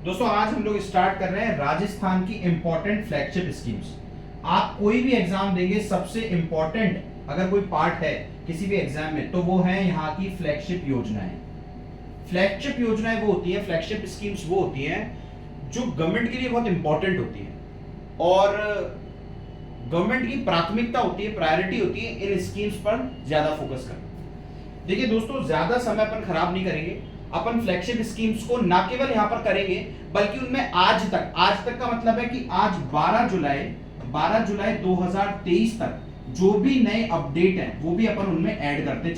दोस्तों आज हम लोग स्टार्ट कर रहे हैं राजस्थान की इंपॉर्टेंट फ्लैगशिप स्कीम्स। आप कोई भी एग्जाम देंगे, सबसे इंपॉर्टेंट अगर कोई पार्ट है किसी भी एग्जाम में तो वो है यहाँ की फ्लैगशिप योजनाएं। फ्लैगशिप योजनाएं वो होती है, फ्लैगशिप स्कीम्स वो होती हैं जो गवर्नमेंट के लिए बहुत इंपॉर्टेंट होती है और गवर्नमेंट की प्राथमिकता होती है, प्रायोरिटी होती है इन स्कीम्स पर ज्यादा फोकस करना। देखिए दोस्तों, ज्यादा समय अपन खराब नहीं करेंगे। अपन फ्लैगशिप स्कीम्स को ना केवल यहां पर करेंगे बल्कि उनमें आज तक का मतलब है कि आज 12 जुलाई 2023 तक जो भी नए अपडेट हैं वो भी अपन उनमें ऐड करते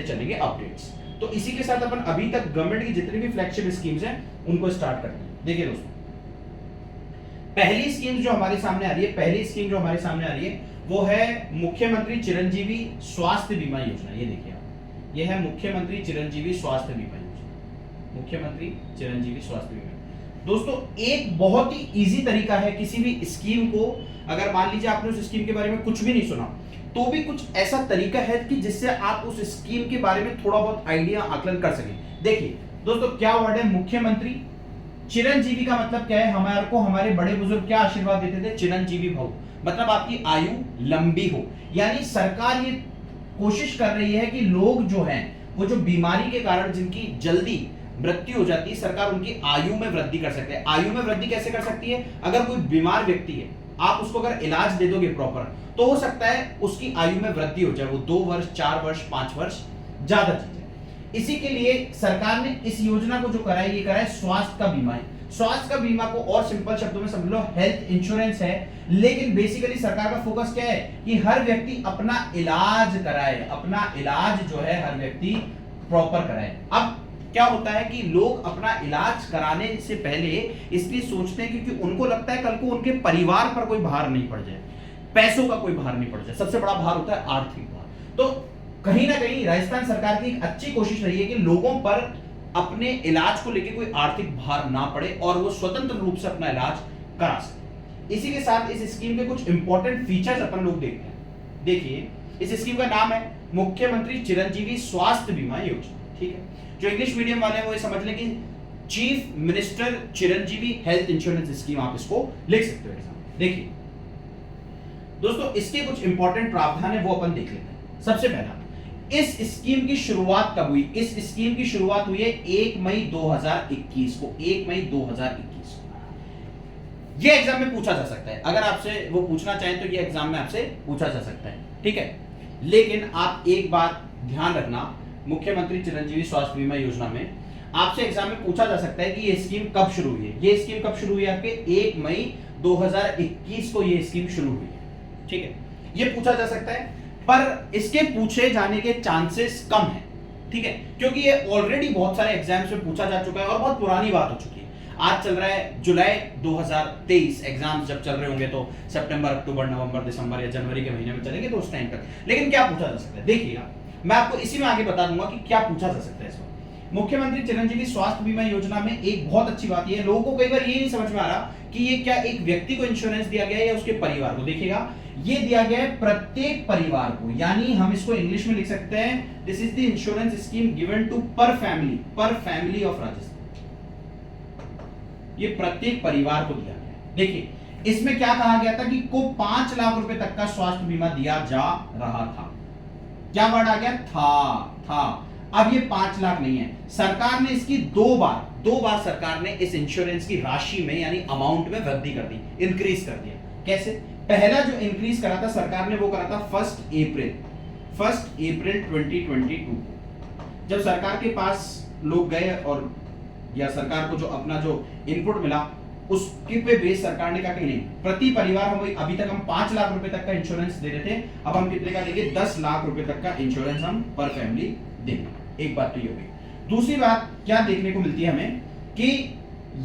चलेंगे अपडेट्स। तो इसी के साथ अपन अभी तक गवर्नमेंट की जितनी भी फ्लैगशिप स्कीम्स हैं उनको स्टार्ट करते हैं। देखिए दोस्तों, पहली स्कीम जो हमारे सामने आ रही है वो है मुख्यमंत्री चिरंजीवी स्वास्थ्य बीमा योजना। ये देखिए आप, ये है मुख्यमंत्री चिरंजीवी स्वास्थ्य बीमा योजना। दोस्तों एक बहुत ही इजी तरीका है किसी भी स्कीम को, अगर मान लीजिए आपने उस स्कीम के बारे में कुछ भी नहीं सुना तो भी कुछ ऐसा तरीका है कि जिससे आप उस स्कीम के बारे में थोड़ा बहुत आइडिया आकलन कर सकें। देखिए दोस्तों, क्या वर्ड है मुख्यमंत्री, चिरंजीवी का मतलब क्या है, हमारे को हमारे बड़े बुजुर्ग क्या आशीर्वाद देते थे, चिरंजीवी भव, मतलब आपकी आयु लंबी हो। यानी सरकार ये कोशिश कर रही है कि लोग जो हैं वो जो बीमारी के कारण जिनकी जल्दी मृत्यु हो जाती है, सरकार उनकी आयु में वृद्धि कर सकते हैं। आयु में वृद्धि कैसे कर सकती है? अगर कोई बीमार व्यक्ति है, आप उसको अगर इलाज दे दोगे प्रॉपर तो हो सकता है उसकी आयु में वृद्धि हो जाए, वो 2 वर्ष 4 वर्ष 5 वर्ष ज्यादा जी जाए। इसी के लिए सरकार ने इस योजना को जो करा है, ये करा है स्वास्थ्य का बीमा है। स्वास्थ्य का बीमा को और सिंपल शब्दों में समझ लो हेल्थ इंश्योरेंस है, लेकिन बेसिकली सरकार का फोकस क्या है कि हर व्यक्ति अपना इलाज कराए, अपना इलाज जो है हर व्यक्ति प्रॉपर कराए। अब क्या होता है कि लोग अपना इलाज कराने से पहले इसलिए सोचते हैं क्योंकि उनको लगता है कल को उनके परिवार पर कोई भार नहीं पड़ जाए, पैसों का कोई भार नहीं पड़ जाए। सबसे बड़ा भार होता है आर्थिक भार। तो कहीं ना कहीं राजस्थान सरकार की एक अच्छी कोशिश रही है कि लोगों पर अपने इलाज को लेकर कोई आर्थिक भार ना पड़े और वो स्वतंत्र रूप से अपना इलाज करा सके। इसी के साथ इस स्कीम के कुछ इंपॉर्टेंट फीचर्स अपन लोग देखते हैं। देखिए, इस स्कीम का नाम है मुख्यमंत्री चिरंजीवी स्वास्थ्य बीमा योजना। ठीक है, जो इंग्लिश मीडियम वाले हैं वो ये समझ लें कि chief minister Chiranjeevi health insurance scheme, आप इसको लिख सकते हो एग्जाम। देखिए दोस्तों, इसके कुछ इंपॉर्टेंट प्रावधान है वो अपन देख लेते हैं। सबसे पहला, इस स्कीम की शुरुआत कब हुई? इस स्कीम की शुरुआत हुई है 1 मई 2021 को। 1 मई 2021 को ये एग्जाम में पूछा जा सकता है, अगर आपसे वो पूछना चाहें तो ये एग्जाम में आपसे पूछा जा सकता है। ठीक है, लेकिन आप एक बात ध्यान रखना, मुख्यमंत्री चिरंजीवी स्वास्थ्य बीमा योजना में आपसे एग्जाम में पूछा जा सकता है कि ये स्कीम कब शुरू हुई है। ये स्कीम कब शुरू हुई है? आपके 1 मई 2021 को ये स्कीम शुरू हुई है। ठीक है, ये पूछा जा सकता है, पर इसके पूछे जाने के चांसेस कम है। ठीक है, क्योंकि ये ऑलरेडी बहुत सारे एग्जाम्स में पूछा जा चुका है और बहुत पुरानी बात हो चुकी है। आज चल रहा है जुलाई 2023, एग्जाम्स जब चल रहे होंगे तो सितंबर, अक्टूबर, नवंबर, दिसंबर या जनवरी के महीने में चलेंगे तो उस टाइम तक। लेकिन क्या पूछा जा सकता है देखिएगा, मैं आपको इसी में आगे बता दूंगा कि क्या पूछा जा सकता है इसमें। मुख्यमंत्री चिरंजीवी स्वास्थ्य बीमा योजना में एक बहुत अच्छी बात यह है, लोगों को कई बार ये नहीं समझ में आ रहा कि ये क्या एक व्यक्ति को इंश्योरेंस दिया गया है या उसके परिवार को। देखिएगा, ये दिया गया है प्रत्येक परिवार को, यानी हम इसको इंग्लिश में लिख सकते हैं, this is the insurance scheme given to per family of Rajasthan. ये प्रत्येक परिवार को दिया गया है। देखिए, इसमें क्या कहा गया था कि को 5 लाख रुपए तक का स्वास्थ्य बीमा दिया जा रहा था। क्या वर्ड आ गया? था। अब ये 5 लाख नहीं है, सरकार ने इसकी दो बार सरकार ने इस इंश्योरेंस की राशि में यानी अमाउंट में वृद्धि कर दी, इंक्रीज कर दिया। कैसे? पहला जो इंक्रीज करा था सरकार ने वो करा था 1 अप्रैल 2022 को। जब सरकार के पास लोग गए और या सरकार को जो अपना जो इनपुट मिला उसके पे बेस सरकार ने कहा कि नहीं, प्रति परिवार हम अभी तक हम 5 लाख रुपए तक का इंश्योरेंस दे रहे थे, अब हम कितने का देंगे? 10 लाख रुपए तक का इंश्योरेंस हम पर फैमिली देंगे। एक बात तो ये होगी। दूसरी बात क्या देखने को मिलती है हमें कि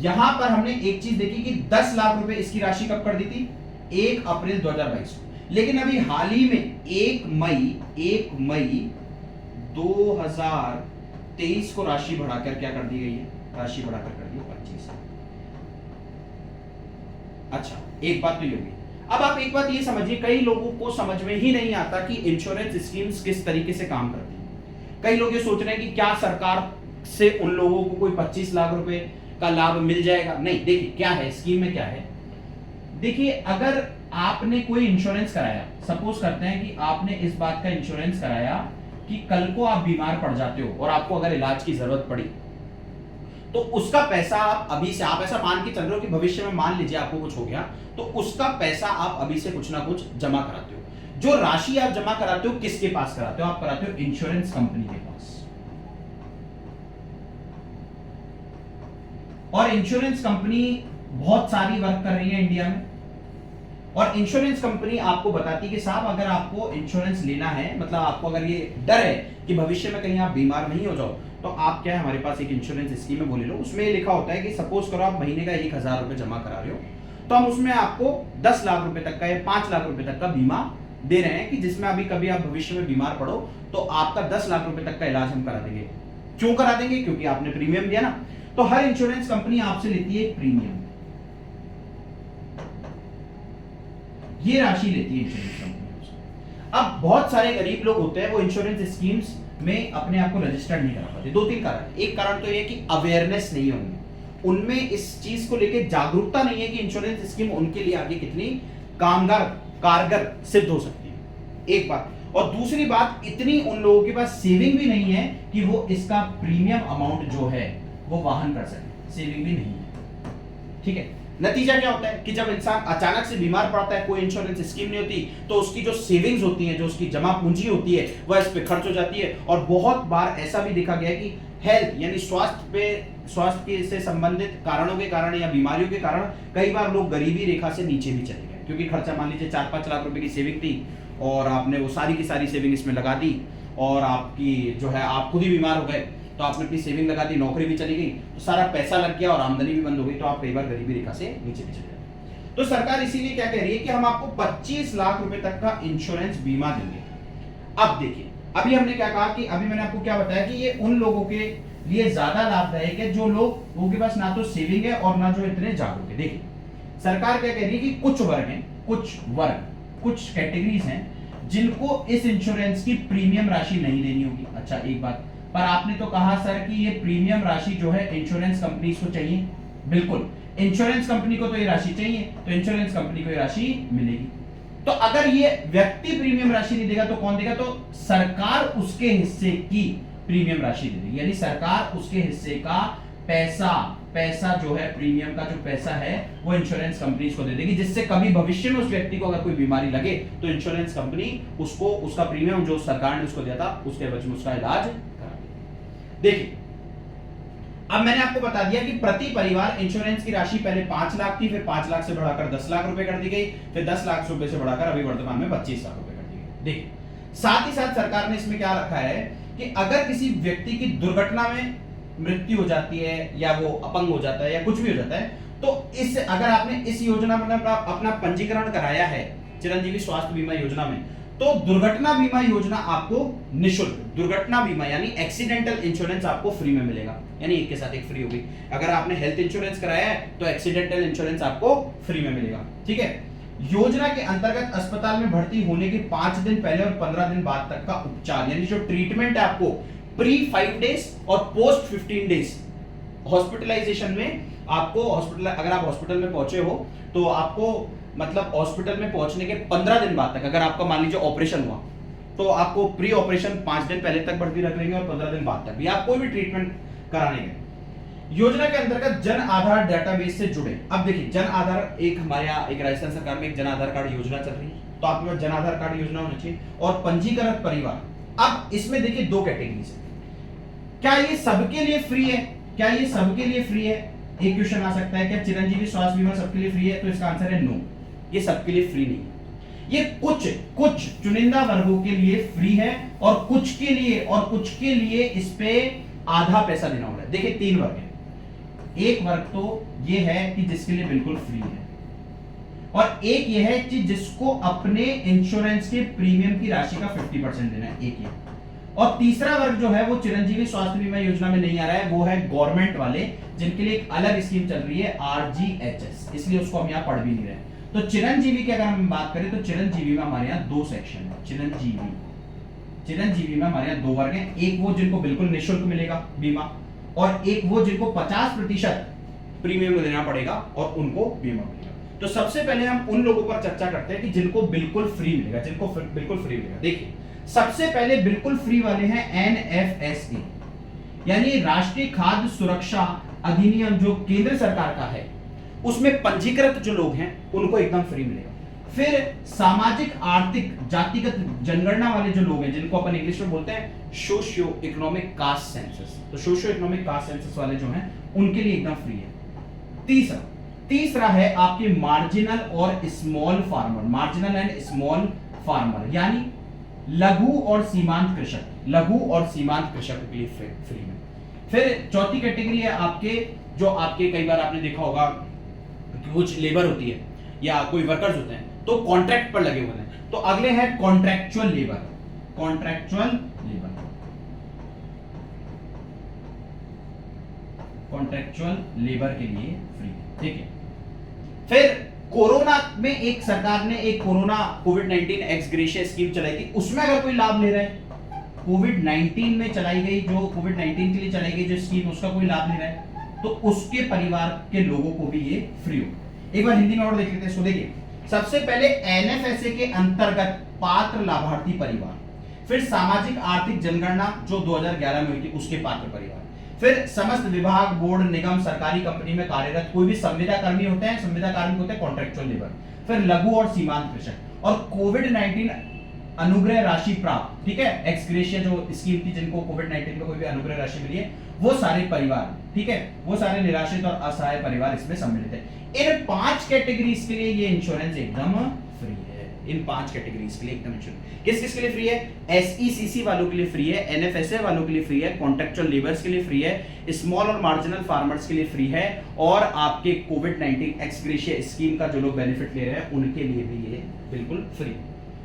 यहां पर हमने एक चीज देखी कि 10 लाख रुपए इसकी राशि कब कर दी थी? 1 अप्रैल 2022 को। लेकिन अभी हाल ही में 1 मई 2023 को राशि बढ़ाकर क्या कर दी गई है? राशि बढ़ाकर कर दी 25। अच्छा, एक बात तो ये होगी। अब आप एक बात ये समझिए, कई लोगों को समझ में ही नहीं आता कि इंश्योरेंस स्कीम्स किस तरीके से काम करती है। कई लोग ये सोच रहे हैं कि क्या सरकार से उन लोगों को कोई 25 लाख रुपए का लाभ मिल जाएगा, नहीं। देखिए क्या है स्कीम में, क्या है, देखिए अगर आपने कोई इंश्योरेंस कराया, सपोज करते हैं कि आपने इस बात का इंश्योरेंस कराया कि कल को आप बीमार पड़ जाते हो और आपको अगर इलाज की जरूरत पड़ी, तो उसका पैसा आप अभी से, आप ऐसा मान के चल रहे हो कि भविष्य में मान लीजिए आपको कुछ हो गया, तो उसका पैसा आप अभी से कुछ ना कुछ जमा कराते हो। जो राशि आप जमा कराते हो किसके पास कराते हो? आप कराते हो इंश्योरेंस कंपनी के पास। और इंश्योरेंस कंपनी बहुत सारी वर्क कर रही है इंडिया में, और इंश्योरेंस कंपनी आपको बताती है कि साहब अगर आपको इंश्योरेंस लेना है, मतलब आपको अगर ये डर है कि भविष्य में कहीं आप बीमार नहीं हो जाओ, तो आप क्या है, हमारे पास एक इंश्योरेंस स्कीम है, वो ले लो। उसमें ये लिखा होता है कि सपोज करो आप महीने का 1,000 रुपए जमा करा रहे हो, तो हम उसमें आपको 10 लाख रुपए तक का या 5 लाख रुपए तक का बीमा दे रहे हैं कि जिसमें अभी कभी आप भविष्य में बीमार पड़ो तो आपका 10 लाख रुपए तक का इलाज हम करा देंगे। क्यों करा देंगे? क्योंकि आपने प्रीमियम दिया ना। तो हर इंश्योरेंस कंपनी आपसे लेती है एक प्रीमियम, ये राशि लेती है इंश्योरेंस कंपनी। अब बहुत सारे गरीब लोग होते हैं वो इंश्योरेंस स्कीम्स में अपने आप को रजिस्टर्ड नहीं करा पाते। 2-3 कारण। एक कारण तो ये कि अवेयरनेस नहीं है उनमें इस चीज को लेकर जागरूकता नहीं है कि इंश्योरेंस स्कीम उनके लिए आगे कितनी कारगर सिद्ध हो सकती है, एक बात। और दूसरी बात, इतनी उन लोगों के पास सेविंग भी नहीं है कि वो इसका प्रीमियम अमाउंट जो है वो वाहन कर सके, सेविंग भी नहीं है। ठीक है, नतीजा क्या होता है कि जब इंसान अचानक से बीमार पड़ता है, कोई इंश्योरेंस स्कीम नहीं होती, तो उसकी जो सेविंग्स होती है, जो उसकी जमा पूंजी होती है, वह इस पे खर्च हो जाती है। और बहुत बार ऐसा भी देखा गया है कि हेल्थ यानी स्वास्थ्य से संबंधित कारणों के कारण या बीमारियों के कारण कई बार लोग गरीबी रेखा से नीचे भी चले गए, क्योंकि खर्चा मान लीजिए 4-5 लाख रुपए की सेविंग थी और आपने वो सारी की सारी सेविंग इसमें लगा दी, और आपकी जो है आप खुद ही बीमार हो गए, तो आपने अपनी सेविंग लगा दी, नौकरी भी चली गई, तो सारा पैसा लग गया और आमदनी भी बंद हो गई, तो आप कई बार गरीबी रेखा से नीचे भी चले गए। तो सरकार इसीलिए क्या कह रही है कि हम आपको 25 लाख रुपए तक का इंश्योरेंस बीमा देंगे। अब देखिए, अभी हमने क्या कहा कि अभी मैंने आपको क्या बताया कि ये उन लोगों के लिए ज्यादा लाभदायक है जो लोगों के पास ना तो सेविंग है और ना जो इतने जागरूक है। देखिए सरकार क्या कह रही है कि कुछ वर्ग, कुछ कैटेगरीज हैं जिनको इस इंश्योरेंस की प्रीमियम राशि नहीं देनी होगी। अच्छा एक बात, पर आपने तो कहा सर कि ये प्रीमियम राशि जो है इंश्योरेंस कंपनी को चाहिए। बिल्कुल, इंश्योरेंस कंपनी को तो ये राशि चाहिए, तो इंश्योरेंस कंपनी को ये राशि मिलेगी। तो अगर ये व्यक्ति प्रीमियम राशि नहीं देगा तो कौन देगा? तो सरकार उसके हिस्से की प्रीमियम राशि दे देगी, यानी सरकार उसके हिस्से का पैसा जो है, प्रीमियम का जो पैसा है वो इंश्योरेंस कंपनी को दे देगी, जिससे कभी भविष्य में उस व्यक्ति को अगर कोई बीमारी लगे तो इंश्योरेंस कंपनी उसको उसका प्रीमियम जो सरकार ने उसको दिया था उसके एवज में उसका इलाज करा देगी। देखिए अब मैंने आपको बता दिया कि प्रति परिवार इंश्योरेंस की राशि पहले 5 लाख थी, फिर 5 लाख से बढ़ाकर 10 लाख रुपए कर दी गई, फिर 10 लाख रुपए से बढ़ाकर अभी वर्तमान में 25 लाख रुपए कर दी गई। देखिए साथ ही साथ सरकार ने इसमें क्या रखा है कि अगर किसी व्यक्ति की दुर्घटना में मृत्यु हो जाती है या वो अपंग हो जाता है या कुछ भी हो जाता है, तो इस अगर आपने इस योजना में अपना पंजीकरण कराया है चिरंजीवी स्वास्थ्य बीमा योजना में, तो दुर्घटना बीमा योजना आपको निशुल्क, दुर्घटना बीमा यानी एक्सीडेंटल इंश्योरेंस आपको फ्री में मिलेगा, यानी एक के साथ एक फ्री होगी। अगर आपने हेल्थ इंश्योरेंस कराया है तो एक्सीडेंटल इंश्योरेंस आपको फ्री में मिलेगा। ठीक है, योजना के अंतर्गत अस्पताल में भर्ती होने के 5 दिन पहले और 15 दिन बाद तक का उपचार, यानी जो ट्रीटमेंट है आपको प्री 5 डेज और पोस्ट 15 डेज हॉस्पिटलाइजेशन में आपको, हॉस्पिटल अगर आप हॉस्पिटल में पहुंचे हो तो आपको मतलब हॉस्पिटल में पहुंचने के 15 दिन बाद तक, अगर आपका मान लीजिए ऑपरेशन हुआ तो आपको प्री ऑपरेशन 5 दिन पहले तक भर्ती रख लेंगे और 15 दिन बाद तक भी आप कोई भी ट्रीटमेंट कराने के। योजना के अंतर्गत जन आधार डेटाबेस से जुड़े। अब देखिए जन आधार एक हमारे यहाँ एक राजस्थान सरकार में एक जन आधार कार्ड योजना चल रही है, तो आपके पास जन आधार कार्ड योजना होना चाहिए और पंजीकृत परिवार। अब इसमें देखिए 2 कैटेगरीज है। क्या ये सबके लिए फ्री है? क्या ये सबके लिए फ्री है? एक क्वेश्चन आ सकता है, क्या चिरंजीवी स्वास्थ्य बीमा सबके लिए फ्री है? तो इसका आंसर है नो, ये सबके लिए फ्री नहीं है। ये कुछ चुनिंदा वर्गों के लिए फ्री है और कुछ के लिए इस पे आधा पैसा देना होगा। देखिए 3 वर्ग है। एक वर्ग तो ये है कि जिसके लिए बिल्कुल फ्री है, और एक ये है कि जिसको अपने इंश्योरेंस के प्रीमियम की राशि का 50% देना है, एक ये। और तीसरा वर्ग जो है वो चिरंजीवी स्वास्थ्य बीमा योजना में नहीं आ रहा है, वो है गवर्नमेंट वाले, जिनके लिए एक अलग स्कीम चल रही है RGHS, इसलिए उसको हम यहाँ पढ़ भी नहीं रहे। तो चिरंजीवी की अगर हम बात करें तो चिरंजीवी में हमारे यहाँ 2 सेक्शन है। चिरंजीवी में हमारे यहाँ 2 वर्ग हैं। एक वो जिनको बिल्कुल निःशुल्क मिलेगा बीमा, और एक वो जिनको 50% प्रीमियम देना पड़ेगा और उनको बीमा मिलेगा। तो सबसे पहले हम उन लोगों पर चर्चा करते हैं कि जिनको बिल्कुल फ्री मिलेगा, जिनको बिल्कुल फ्री मिलेगा। देखिए, सबसे पहले बिल्कुल फ्री वाले हैं एनएफएसए, यानी राष्ट्रीय खाद्य सुरक्षा अधिनियम, जो केंद्र सरकार का है, उसमें पंजीकृत जो लोग हैं उनको एकदम फ्री मिलेगा। फिर सामाजिक आर्थिक जातिगत जनगणना वाले जो लोग हैं, जिनको अपन इंग्लिश में बोलते हैं सोशियो इकोनॉमिक कास्ट सेंसस, तो सोशियो इकोनॉमिक कास्ट सेंसस वाले जो हैं उनके लिए एकदम फ्री है। तीसरा है आपके मार्जिनल और small farmer, marginal and small farmer, यानी लघु और सीमांत कृषक, लघु और सीमांत कृषक के लिए फ्री में। फिर चौथी कैटेगरी है आपके, जो आपके कई बार आपने देखा होगा कि कुछ लेबर होती है या कोई वर्कर्स होते हैं तो कॉन्ट्रैक्ट पर लगे हुए हैं, तो अगले हैं contractual labour, contractual labour, contractual labour के लिए फ्री, ठीक है। फिर कोरोना में एक सरकार ने एक कोरोना कोविड-19 एक्स ग्रेशिया स्कीम चलाई थी, उसमें अगर कोई लाभ ले रहा है, कोविड-19 में चलाई गई, जो कोविड-19 के लिए चलाई गई जो स्कीम, उसका कोई लाभ ले रहा है, तो उसके परिवार के लोगों को भी ये फ्री हो। एक बार हिंदी में और देख लेते हैं। सो देखिए, सबसे पहले एनएफएसए के अंतर्गत पात्र लाभार्थी परिवार, फिर सामाजिक आर्थिक जनगणना जो 2011 में हुई थी उसके पात्र परिवार, फिर समस्त विभाग, बोर्ड, निगम, सरकारी कंपनी में कार्यरत कोई भी संविदा कर्मी होते हैं, संविदा कार्मिक होते हैं, कॉन्ट्रैक्चुअल लेबर, फिर लघु और सीमांत कृषक, और कोविड-19 अनुग्रह राशि प्राप्त, ठीक है, एक्स ग्रेशिया जो स्कीम थी, जिनको कोविड-19 में कोई भी अनुग्रह राशि मिली है, वो सारे परिवार, ठीक है, वो सारे निराश्रित और असहाय परिवार इसमें सम्मिलित है। इन 5 कैटेगरीज के लिए ये इंश्योरेंस एकदम फ्री है। इन 5 कैटेगरीज के लिए एकदम इंश्योरेंस किस किस के लिए फ्री है? एसईसीसी वालों के लिए फ्री है, एनएफएसए वालों के लिए फ्री है, कॉन्ट्रैक्चुअल लेबर्स के लिए फ्री है, स्मॉल और मार्जिनल फार्मर्स के लिए फ्री है, और आपके कोविड-19 एक्स ग्रेशिया स्कीम का जो लोग बेनिफिट ले रहे हैं उनके लिए भी ये बिल्कुल फ्री।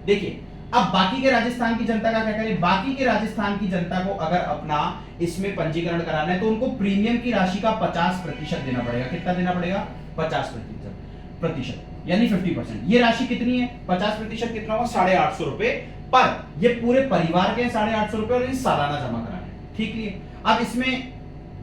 देखिए, अब बाकी के राजस्थान की जनता का क्या करें? बाकी के राजस्थान की जनता को अगर अपना इसमें पंजीकरण कराना है तो उनको प्रीमियम की राशि का 50% देना पड़ेगा। कितना देना पड़ेगा? 50%, यानी 50%। ये राशि कितनी है? 50% कितना होगा? 850 रुपए, पर ये पूरे परिवार के 850 रुपए और ये सालाना जमा कराना है, ठीक है। अब इसमें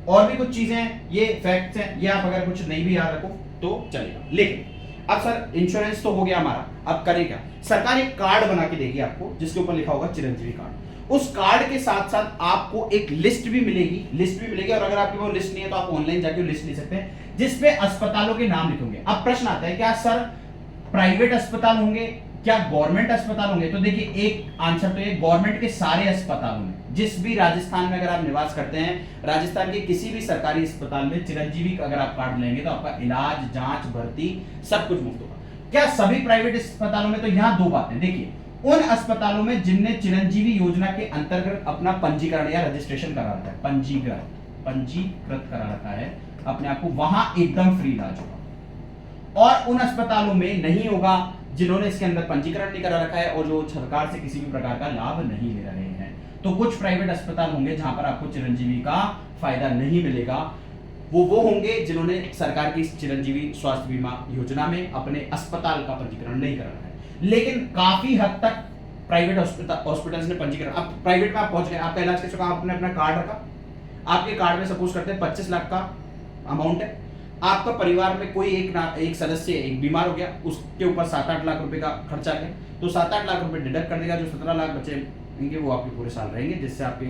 और भी कुछ चीजें हैं, ये फैक्ट्स हैं, ये आप अगर कुछ नहीं भी याद रखो तो चलेगा। लेकिन अब सर इंश्योरेंस तो हो गया हमारा, अब करें क्या? सरकार एक कार्ड बना के देगी आपको, जिसके ऊपर लिखा होगा चिरंजीवी कार्ड। उस कार्ड के साथ साथ आपको एक लिस्ट भी मिलेगी, और अगर आपके वो लिस्ट नहीं है तो आप ऑनलाइन जाके लिस्ट ले सकते हैं, जिसपे अस्पतालों के नाम लिखे होंगे। अब प्रश्न आता है, क्या सर प्राइवेट अस्पताल होंगे, क्या गवर्नमेंट अस्पताल होंगे? तो देखिए, एक आंसर तो ये, गवर्नमेंट के सारे अस्पतालों में, जिस भी राजस्थान में अगर आप निवास करते हैं, राजस्थान के किसी भी सरकारी अस्पताल में चिरंजीवी अगर आप कार्ड लेंगे तो आपका इलाज, जांच, भर्ती सब कुछ मुफ्त होगा। क्या सभी प्राइवेट अस्पतालों में? तो यहाँ दो बातें। देखिए, उन अस्पतालों में जिनने चिरंजीवी योजना के अंतर्गत अपना पंजीकरण या रजिस्ट्रेशन करा रखा है, पंजीकृत करा रखा है अपने आप को, वहां एकदम फ्री इलाज होगा। और उन अस्पतालों में नहीं होगा जिन्होंने इसके अंदर पंजीकरण नहीं करा रखा है और जो सरकार से किसी भी प्रकार का लाभ नहीं ले रहे हैं। तो कुछ प्राइवेट अस्पताल होंगे जहां पर आपको चिरंजीवी का फायदा नहीं मिलेगा। वो होंगे जिन्होंने सरकार की चिरंजीवी स्वास्थ्य बीमा योजना में अपने अस्पताल का पंजीकरण नहीं करा रखा है। लेकिन काफी हद तक प्राइवेट हॉस्पिटल्स ने पंजीकरण, अब प्राइवेट में आप पहुंच गए, आपका इलाज कैसे होगा? आपने अपना कार्ड रखा, आपके कार्ड में सपोज करते हैं 25 लाख का अमाउंट है, आपका परिवार में कोई एक सदस्य एक बीमार हो गया, उसके ऊपर 7-8 लाख रुपए का खर्चा आ गया, तो 7-8 लाख रुपए डिडक्ट कर देगा, जो 17 लाख बचेंगे वो आपके पूरे साल रहेंगे, जिससे आपके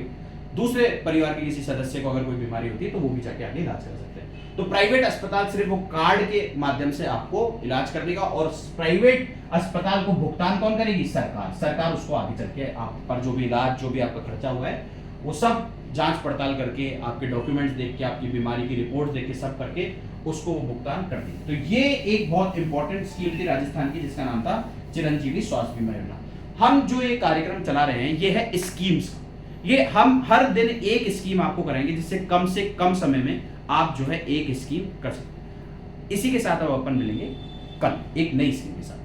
दूसरे परिवार के किसी सदस्य को अगर कोई बीमारी होती है तो वो भी जाके आगे इलाज कर सकते हैं। तो प्राइवेट अस्पताल सिर्फ वो कार्ड के माध्यम से आपको इलाज कर देगा, और प्राइवेट अस्पताल को भुगतान कौन करेगी? सरकार उसको आगे चल के आप पर जो भी इलाज, जो भी आपका खर्चा हुआ है, वो सब जांच पड़ताल करके, आपके डॉक्यूमेंट्स देख के, आपकी बीमारी की रिपोर्ट देख के, सब करके उसको वो भुगतान कर दी। तो ये एक बहुत इंपॉर्टेंट स्कीम थी राजस्थान की, जिसका नाम था चिरंजीवी स्वास्थ्य बीमा योजना। हम जो ये कार्यक्रम चला रहे हैं, ये है स्कीम्स, ये हम हर दिन एक स्कीम आपको कराएंगे, जिससे कम समय में आप जो है एक स्कीम कर सकते हैं। इसी के साथ अब अपन मिलेंगे कल एक नई स्कीम के साथ।